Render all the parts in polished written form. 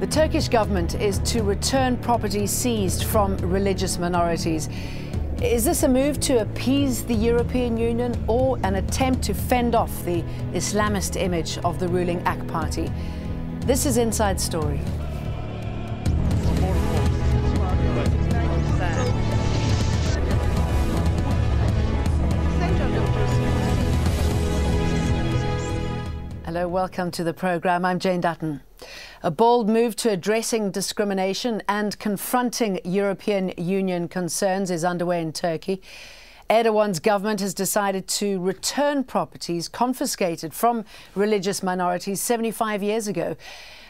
The Turkish government is to return property seized from religious minorities. Is this a move to appease the European Union or an attempt to fend off the Islamist image of the ruling AK Party? This is Inside Story. Hello, welcome to the programme. I'm Jane Dutton. A bold move to addressing discrimination and confronting European Union concerns is underway in Turkey. Erdogan's government has decided to return properties confiscated from religious minorities 75 years ago.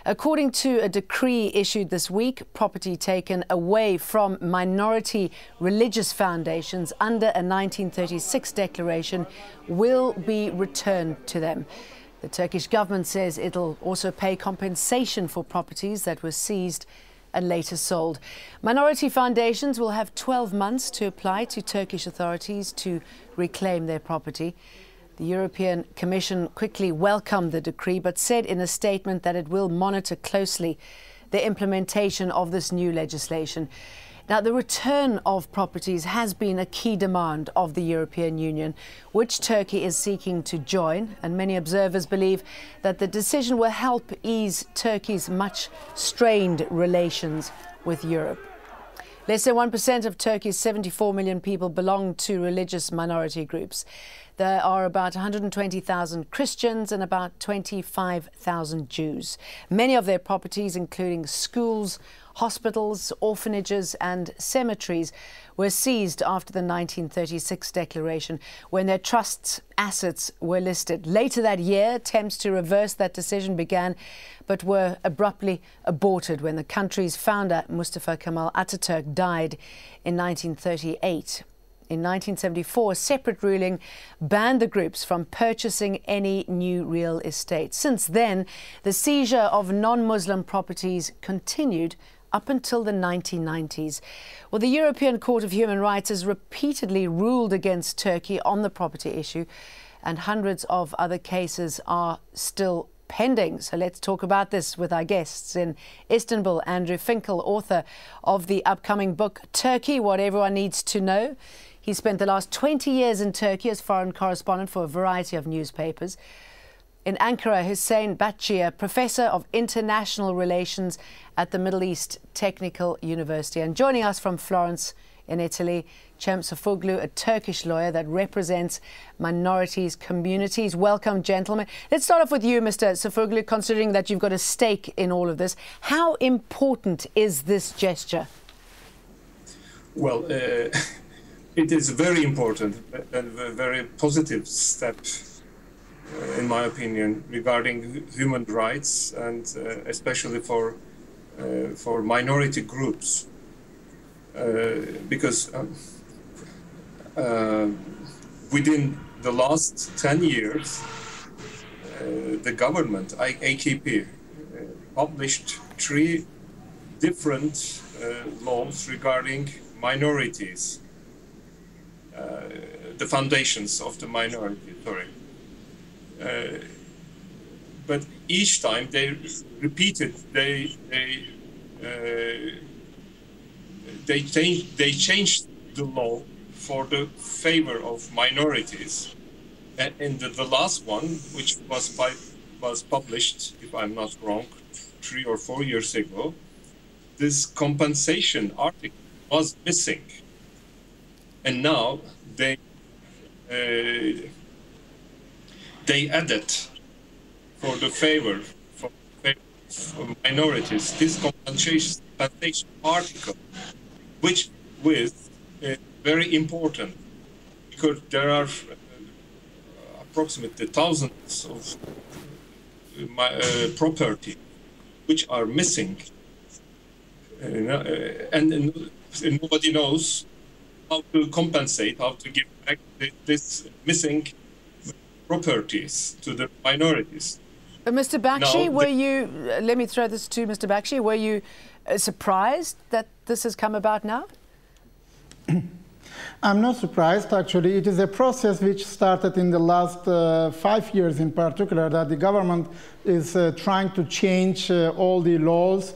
According to a decree issued this week, property taken away from minority religious foundations under a 1936 declaration will be returned to them. The Turkish government says it'll also pay compensation for properties that were seized and later sold. Minority foundations will have 12 months to apply to Turkish authorities to reclaim their property. The European Commission quickly welcomed the decree but said in a statement that it will monitor closely the implementation of this new legislation. Now, the return of properties has been a key demand of the European Union, which Turkey is seeking to join, and many observers believe that the decision will help ease Turkey's much strained relations with Europe. Less than 1% of Turkey's 74 million people belong to religious minority groups. There are about 120,000 Christians and about 25,000 Jews. Many of their properties, including schools, hospitals, orphanages and cemeteries, were seized after the 1936 declaration, when their trusts' assets were listed. Later that year, attempts to reverse that decision began, but were abruptly aborted when the country's founder, Mustafa Kemal Atatürk, died in 1938. In 1974, a separate ruling banned the groups from purchasing any new real estate. Since then, the seizure of non-Muslim properties continued up until the 1990s. Well, the European Court of Human Rights has repeatedly ruled against Turkey on the property issue, and hundreds of other cases are still pending. So let's talk about this with our guests in Istanbul. Andrew Finkel, author of the upcoming book, Turkey, What Everyone Needs to Know. He spent the last 20 years in Turkey as foreign correspondent for a variety of newspapers. In Ankara, Hüseyin Batçi, a professor of international relations at the Middle East Technical University. And joining us from Florence in Italy, Cem Sofoglu, a Turkish lawyer that represents minorities communities. Welcome, gentlemen. Let's start off with you, Mr. Sofoglu, considering that you've got a stake in all of this. How important is this gesture? Well, it is very important and a very positive step, in my opinion, regarding human rights and especially for minority groups, because within the last 10 years, the government, AKP, published 3 different laws regarding minorities. The foundations of the minority, but each time they repeated, they changed the law for the favor of minorities. And the last one, which was published, if I'm not wrong, 3 or 4 years ago, this compensation article was missing. And now they added for the favor for minorities this compensation article, which is very important because there are approximately thousands of property which are missing, and nobody knows how to compensate, how to give back this missing properties to the minorities. Mr. Bakshi, let me throw this to Mr. Bakshi, were you surprised that this has come about now? I'm not surprised, actually. It is a process which started in the last 5 years in particular, that the government is trying to change all the laws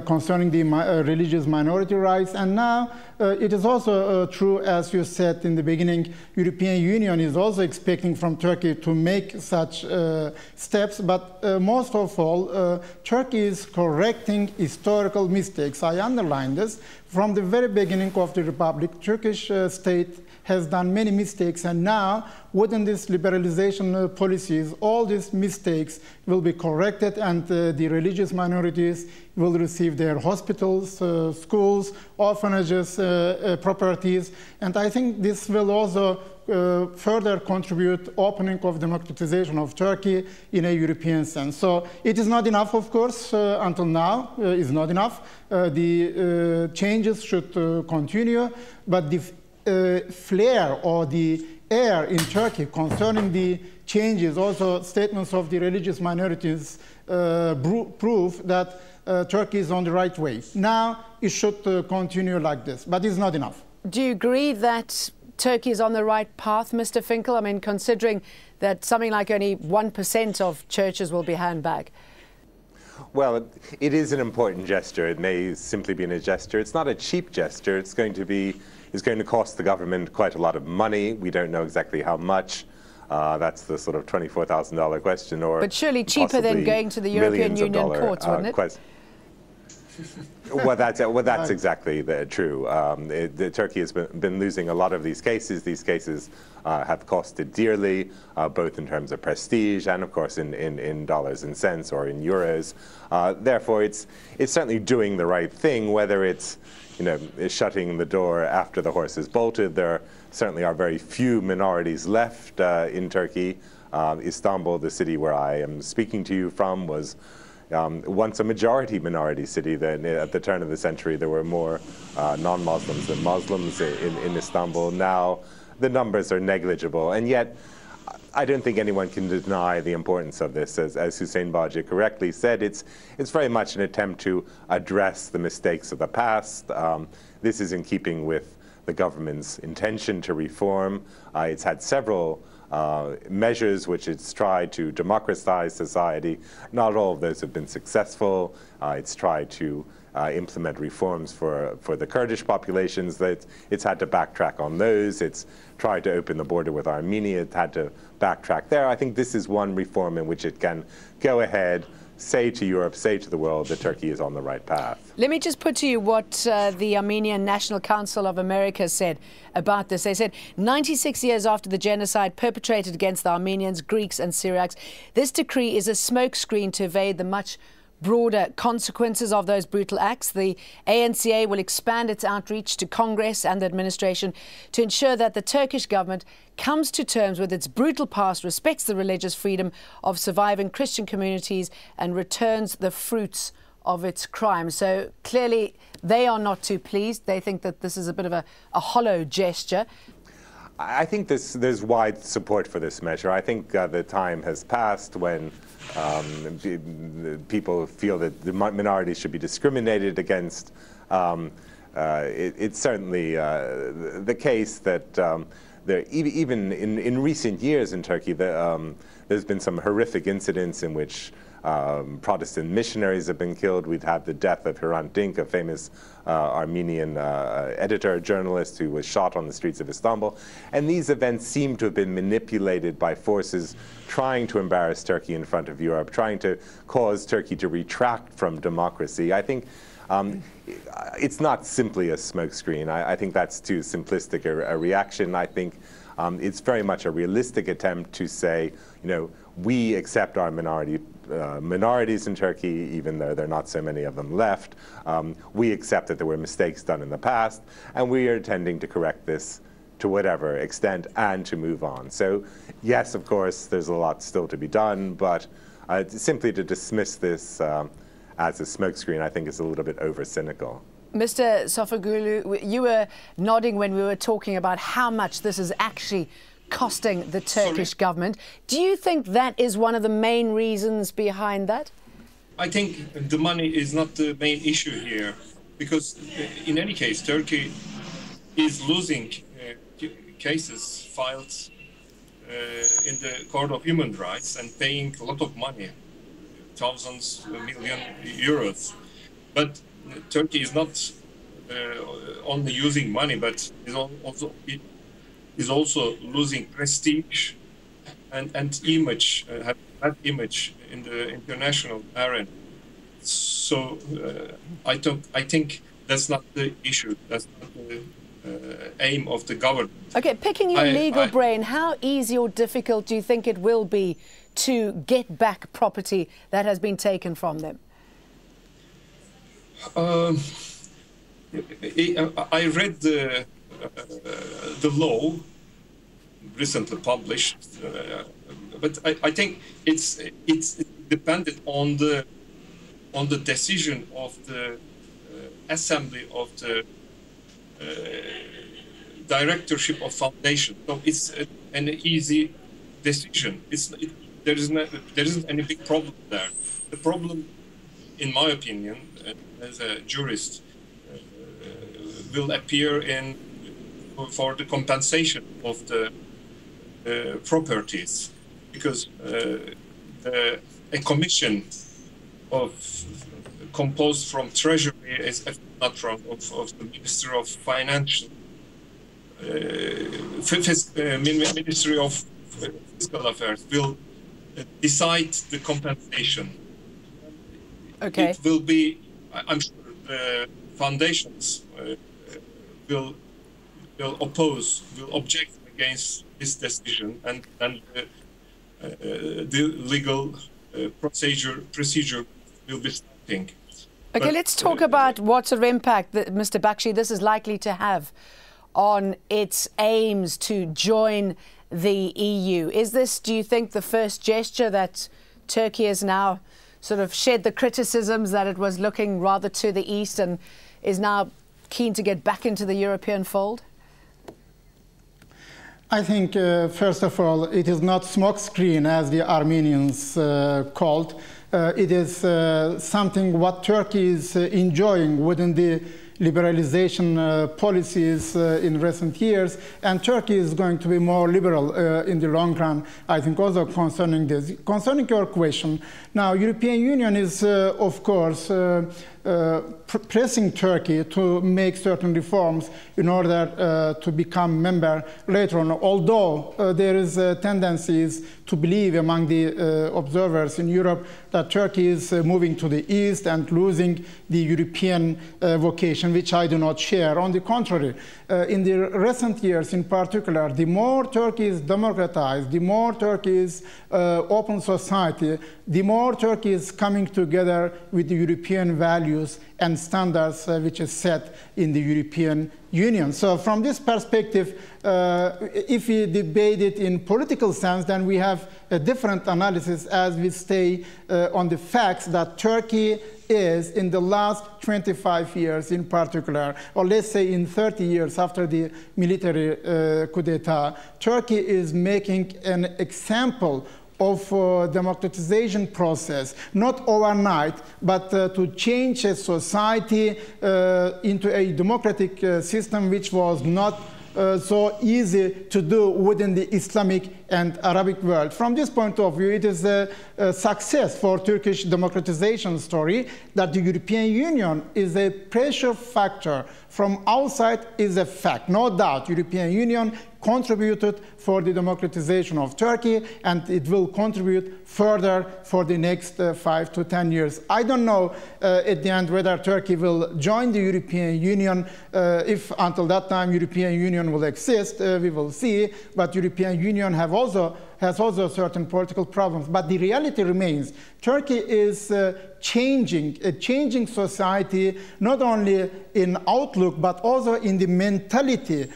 concerning the religious minority rights. And now it is also true, as you said in the beginning, European Union is also expecting from Turkey to make such steps. But most of all, Turkey is correcting historical mistakes. I underline this. From the very beginning of the Republic, Turkish state has done many mistakes, and now within this liberalization policies, all these mistakes will be corrected, and the religious minorities will receive their hospitals, schools, orphanages, properties. And I think this will also further contribute opening of democratization of Turkey in a European sense. So it is not enough, of course, until now is not enough. The changes should continue, but the flair or the air in Turkey concerning the changes, also statements of the religious minorities prove that Turkey is on the right way. Now it should continue like this, but it's not enough. Do you agree that Turkey is on the right path, Mr. Finkel? I mean, considering that something like only 1% of churches will be handed back. Well, it is an important gesture. It may simply be a gesture. It's not a cheap gesture. It's going to cost the government quite a lot of money. We don't know exactly how much. That's the sort of $24,000 question. But surely cheaper than going to the European Union courts, wouldn't it? Well, that's exactly true. Turkey has been losing a lot of these cases. These cases have costed dearly, both in terms of prestige and, of course, in dollars and cents or in euros. Therefore, it's certainly doing the right thing. Whether it's shutting the door after the horse is bolted, there certainly are very few minorities left in Turkey. Istanbul, the city where I am speaking to you from, was once a majority minority city. Then at the turn of the century, there were more non-Muslims than Muslims in Istanbul. Now the numbers are negligible, and yet I don't think anyone can deny the importance of this. As Hussein Baji correctly said, it's very much an attempt to address the mistakes of the past. This is in keeping with the government's intention to reform. It's had several measures which it's tried to democratize society. Not all of those have been successful. It's tried to implement reforms for the Kurdish populations. That it's had to backtrack on those. It's tried to open the border with Armenia. It had to backtrack there. I think this is one reform in which it can go ahead, say to Europe, say to the world that Turkey is on the right path. Let me just put to you what the Armenian National Council of America said about this. They said, 96 years after the genocide perpetrated against the Armenians, Greeks and Syriacs, this decree is a smokescreen to evade the much broader consequences of those brutal acts. The ANCA will expand its outreach to Congress and the administration to ensure that the Turkish government comes to terms with its brutal past, respects the religious freedom of surviving Christian communities and returns the fruits of its crime. So clearly they are not too pleased. They think that this is a bit of a hollow gesture. I think there's wide support for this measure. I think the time has passed when people feel that the minorities should be discriminated against. It's certainly the case that even in recent years in Turkey, there's been some horrific incidents in which Protestant missionaries have been killed. We've had the death of Hrant Dink, a famous Armenian editor, journalist who was shot on the streets of Istanbul. And these events seem to have been manipulated by forces trying to embarrass Turkey in front of Europe, trying to cause Turkey to retract from democracy. I think it's not simply a smokescreen. I think that's too simplistic a reaction. I think it's very much a realistic attempt to say, we accept our minorities in Turkey, even though there are not so many of them left. We accept that there were mistakes done in the past, and we are intending to correct this to whatever extent and to move on. So, yes, of course, there's a lot still to be done, but simply to dismiss this as a smokescreen, I think is a little bit over-cynical. Mr. Sofoglu, you were nodding when we were talking about how much this is actually costing the Turkish government. Do you think that is one of the main reasons behind that? I think the money is not the main issue here, because in any case, Turkey is losing cases filed in the Court of Human Rights and paying a lot of money, thousands, million euros. But Turkey is not only using money, but is also losing prestige and image, that image in the international arena. So I think that's not the issue. That's not the aim of the government. Okay, picking your legal brain, how easy or difficult do you think it will be to get back property that has been taken from them? I read the law recently published, but I think it's dependent on the decision of the assembly of the directorship of foundation. So it's an easy decision. There isn't any big problem there. The problem, in my opinion, as a jurist, will appear for the compensation of the properties, because a commission composed from Treasury, is not from of the Ministry of Finance, Ministry of Fiscal Affairs will decide the compensation. Okay. It will be, I'm sure, the foundations will object against this decision, and the legal procedure will be starting. Okay, but let's talk about what sort of impact that, Mr. Bakshi, this is likely to have on its aims to join the EU. Is this, do you think, the first gesture that Turkey has now sort of shed the criticisms that it was looking rather to the east and is now keen to get back into the European fold? I think, first of all, it is not smokescreen, as the Armenians called. It is something what Turkey is enjoying within the liberalization policies in recent years, and Turkey is going to be more liberal in the long run, I think, also concerning this. Concerning your question, now, European Union is, of course, pressing Turkey to make certain reforms in order to become member later on, although there is tendencies to believe among the observers in Europe that Turkey is moving to the east and losing the European vocation, which I do not share. On the contrary, in the recent years in particular, the more Turkey is democratized, the more Turkey is open society, the more Turkey is coming together with the European values and standards which is set in the European Union. So from this perspective, if we debate it in political sense, then we have a different analysis as we stay on the facts that Turkey is, in the last 25 years in particular, or let's say in 30 years after the military coup d'etat, Turkey is making an example of democratization process, not overnight, but to change a society into a democratic system which was not so easy to do within the Islamic and Arabic world. From this point of view, it is a success for Turkish democratization story that the European Union is a pressure factor from outside is a fact. No doubt, European Union contributed for the democratization of Turkey, and it will contribute further for the next 5 to 10 years. I don't know at the end whether Turkey will join the European Union. If until that time European Union will exist, we will see, but European Union has also certain political problems. But the reality remains, Turkey is a changing society, not only in outlook, but also in the mentality,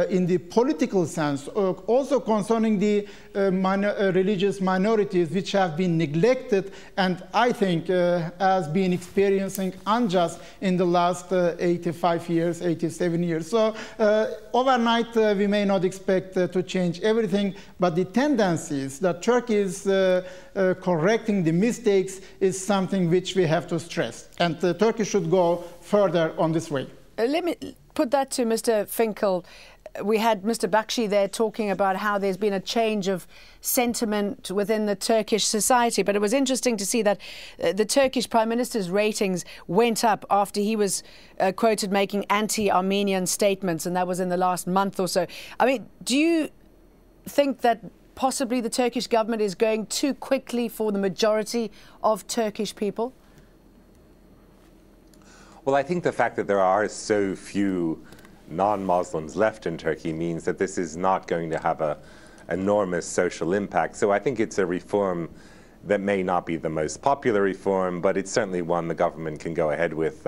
in the political sense, also concerning the religious minorities which have been neglected and I think has been experiencing unjust in the last 85 years, 87 years. So overnight we may not expect to change everything, but the tendencies that Turkey is correcting the mistakes is something which we have to stress. And Turkey should go further on this way. Let me put that to Mr. Finkel. we had Mr. Bakshi there talking about how there's been a change of sentiment within the Turkish society. But it was interesting to see that the Turkish Prime Minister's ratings went up after he was quoted making anti-Armenian statements, and that was in the last month or so. I mean, do you think that possibly the Turkish government is going too quickly for the majority of Turkish people? Well, I think the fact that there are so few non-Muslims left in Turkey means that this is not going to have an enormous social impact. So I think it's a reform that may not be the most popular reform, but it's certainly one the government can go ahead with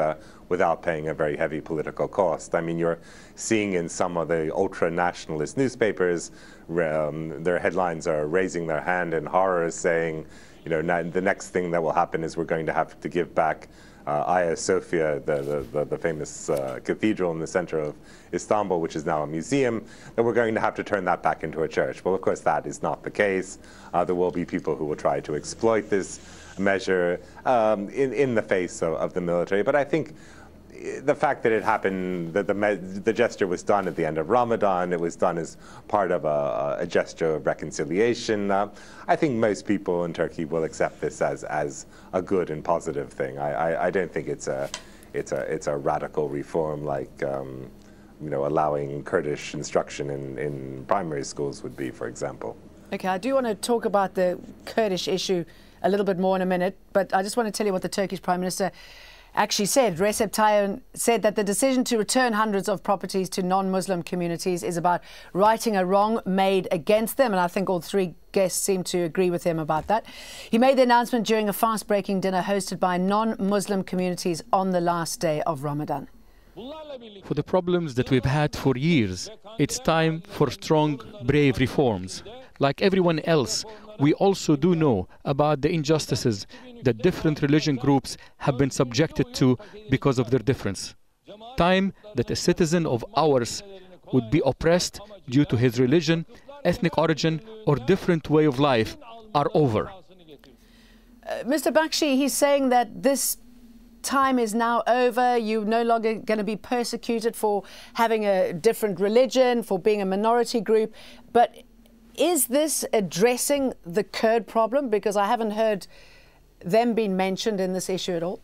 without paying a very heavy political cost. I mean, you're seeing in some of the ultra-nationalist newspapers, their headlines are raising their hand in horror, saying, you know, the next thing that will happen is we're going to have to give back Hagia Sophia, the famous cathedral in the center of Istanbul, which is now a museum, that we're going to have to turn that back into a church. Well, of course, that is not the case. There will be people who will try to exploit this measure in the face of the military. But I think the fact that it happened, that the gesture was done at the end of Ramadan, it was done as part of a gesture of reconciliation. I think most people in Turkey will accept this as a good and positive thing. I don't think it's a radical reform like you know, allowing Kurdish instruction in primary schools would be, for example. Okay, I do want to talk about the Kurdish issue a little bit more in a minute, but I just want to tell you what the Turkish Prime Minister actually said. Recep Tayyip said that the decision to return hundreds of properties to non-Muslim communities is about righting a wrong made against them, and I think all three guests seem to agree with him about that. He made the announcement during a fast-breaking dinner hosted by non-Muslim communities on the last day of Ramadan. For the problems that we've had for years, it's time for strong, brave reforms. Like everyone else, we also do know about the injustices that different religion groups have been subjected to because of their difference. Time that a citizen of ours would be oppressed due to his religion, ethnic origin, or different way of life are over. Mr. Bakshi, he's saying that this time is now over. You're no longer going to be persecuted for having a different religion, for being a minority group. But is this addressing the Kurd problem? Because I haven't heard them being mentioned in this issue at all.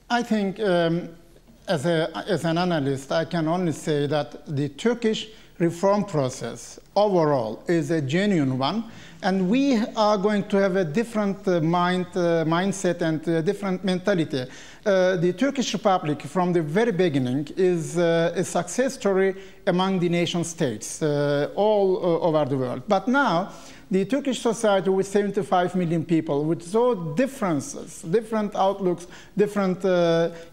I think as an analyst, I can only say that the Turkish reform process overall is a genuine one, and we are going to have a different mindset and a different mentality. The Turkish Republic, from the very beginning, is a success story among the nation states all over the world. But now, the Turkish society with 75 million people, with so differences, different outlooks, different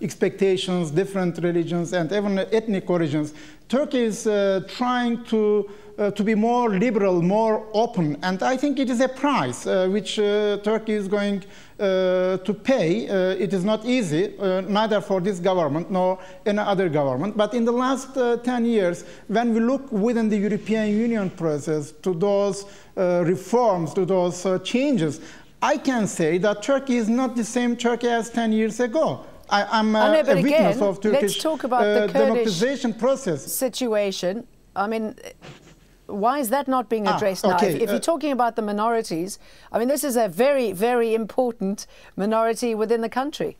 expectations, different religions, and even ethnic origins, Turkey is trying to be more liberal, more open, and I think it is a price which Turkey is going to pay. It is not easy, neither for this government nor any other government. But in the last 10 years, when we look within the European Union process to those reforms, to those changes, I can say that Turkey is not the same Turkey as 10 years ago. I'm a witness of Turkish let's talk about the Kurdish democratization process situation. I mean, why is that not being addressed now? If you're talking about the minorities, I mean, this is a very, very important minority within the country.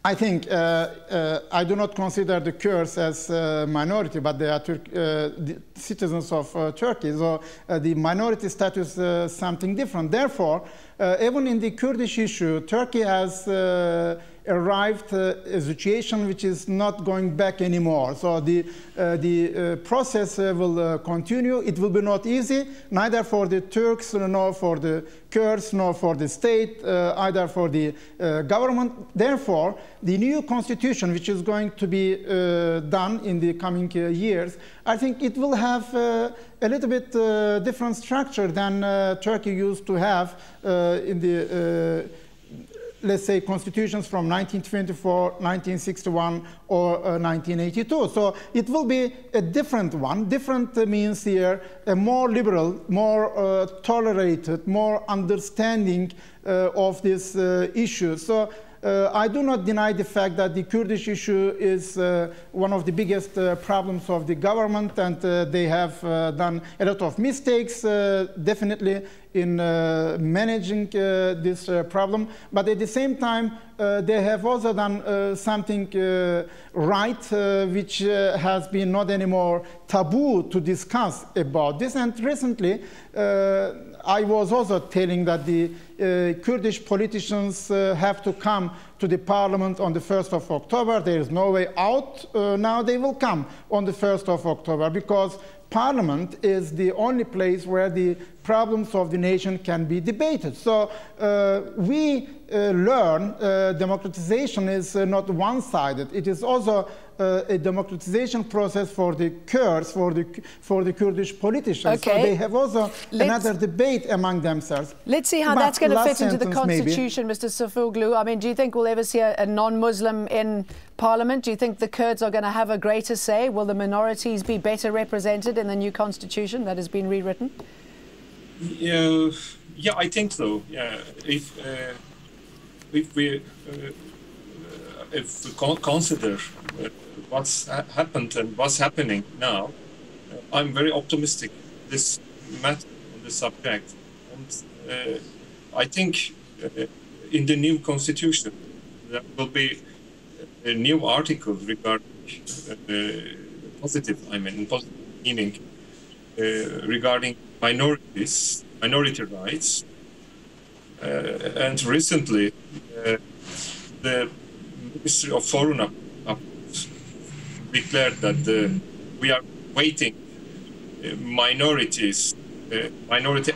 I think I do not consider the Kurds as a minority, but they are the citizens of Turkey. So the minority status is something different. Therefore, even in the Kurdish issue, Turkey has arrived a situation which is not going back anymore. So the process will continue. It will be not easy, neither for the Turks, nor for the Kurds, nor for the state, either for the government. Therefore, the new constitution, which is going to be done in the coming years, I think it will have a little bit different structure than Turkey used to have in the let's say, constitutions from 1924, 1961, or 1982. So it will be a different one. Different means here a more liberal, more tolerated, more understanding of this issue. So I do not deny the fact that the Kurdish issue is one of the biggest problems of the government, and they have done a lot of mistakes, definitely, in managing this problem. But at the same time, they have also done something right, which has been not anymore taboo to discuss about this. And recently, I was also telling that the Kurdish politicians have to come to the parliament on the 1st of October. There is no way out. Now they will come on the 1st of October, because Parliament is the only place where the problems of the nation can be debated. So we learn democratization is not one-sided. It is also a democratization process for the Kurds, for the Kurdish politicians. Okay. So they have also another debate among themselves. Let's see how that's going to fit into the constitution, Mr. Safoglu. I mean, do you think we'll ever see a non-Muslim in Parliament? Do you think the Kurds are going to have a greater say? Will the minorities be better represented in the new constitution that has been rewritten? Yeah, I think so. Yeah, if we consider what's happened and what's happening now, I'm very optimistic this matter on this subject, and I think in the new constitution there will be a new article regarding positive meaning regarding minority rights, and recently the Ministry of Foreign Affairs declared that we are waiting minority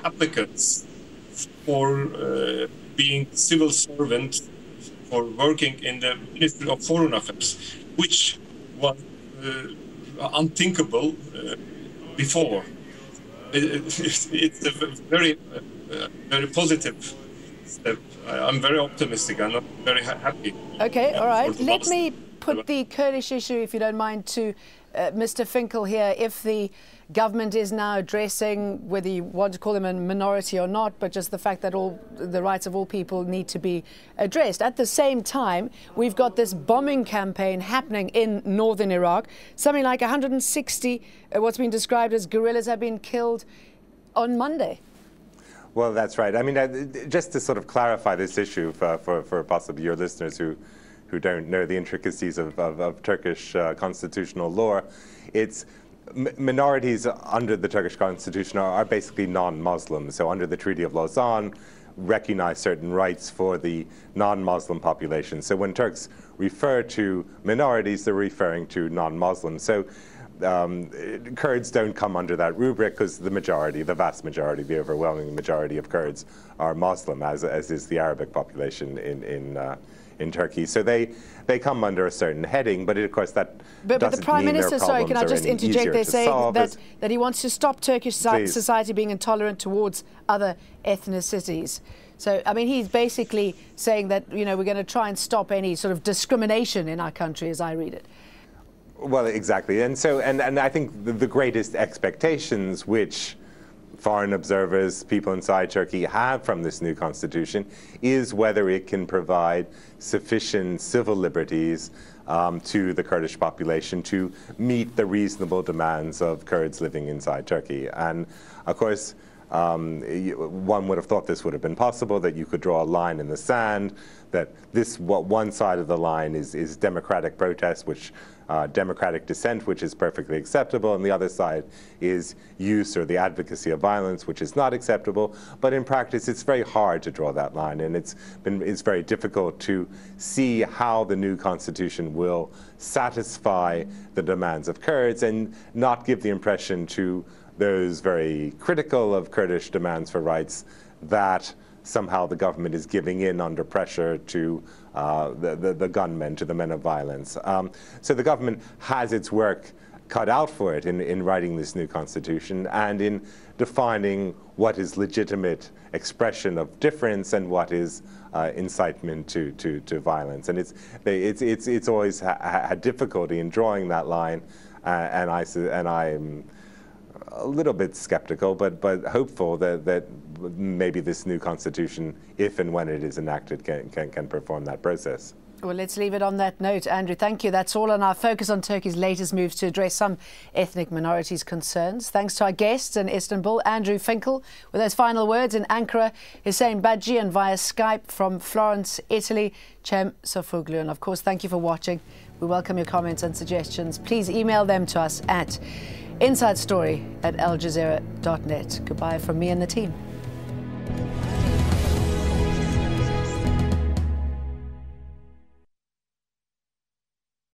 applicants for being civil servants, for working in the Ministry of Foreign Affairs, which was unthinkable before. It's a very positive step. I'm very optimistic. I'm not very happy. Okay, all right. Let me put the Kurdish issue, if you don't mind, to Mr. Finkel here. If the government is now addressing, whether you want to call them a minority or not, but just the fact that all the rights of all people need to be addressed. At the same time, we've got this bombing campaign happening in northern Iraq. Something like 160, what's been described as guerrillas, have been killed on Monday. Well, that's right. I mean, just to sort of clarify this issue for possibly your listeners who don't know the intricacies of Turkish constitutional law, it's minorities under the Turkish constitution are basically non-Muslim. So under the Treaty of Lausanne, recognize certain rights for the non-Muslim population. So when Turks refer to minorities, they're referring to non-Muslims. So Kurds don't come under that rubric because the vast majority, the overwhelming majority of Kurds are Muslim, as is the Arabic population in Turkey. So they come under a certain heading, but of course that but the Prime Minister, sorry, can I just interject there, saying that he wants to stop Turkish society being intolerant towards other ethnicities. So, I mean, he's basically saying that, you know, we're going to try and stop any sort of discrimination in our country, as I read it. Well, exactly. And so, and I think the greatest expectations which foreign observers, people inside Turkey, have from this new constitution is whether it can provide sufficient civil liberties to the Kurdish population to meet the reasonable demands of Kurds living inside Turkey. And of course, one would have thought this would have been possible, that you could draw a line in the sand, that one side of the line is democratic protest, which democratic dissent, which is perfectly acceptable, and the other side is use or the advocacy of violence, which is not acceptable. But in practice, it's very hard to draw that line, and it's very difficult to see how the new constitution will satisfy the demands of Kurds and not give the impression to those very critical of Kurdish demands for rights that somehow the government is giving in under pressure to the gunmen, to the men of violence. So the government has its work cut out for it in writing this new constitution and in defining what is legitimate expression of difference and what is incitement to violence. And it's always had difficulty in drawing that line, and I'm a little bit skeptical, but hopeful that maybe this new constitution, if and when it is enacted, can perform that process. Well, let's leave it on that note. Andrew, thank you. That's all on our focus on Turkey's latest moves to address some ethnic minorities' concerns. Thanks to our guests in Istanbul, Andrew Finkel, with those final words in Ankara, Hussein Badji, and via Skype from Florence, Italy, Cem Sofoglu. And of course, thank you for watching. We welcome your comments and suggestions. Please email them to us at insidestory@aljazeera.net. Goodbye from me and the team.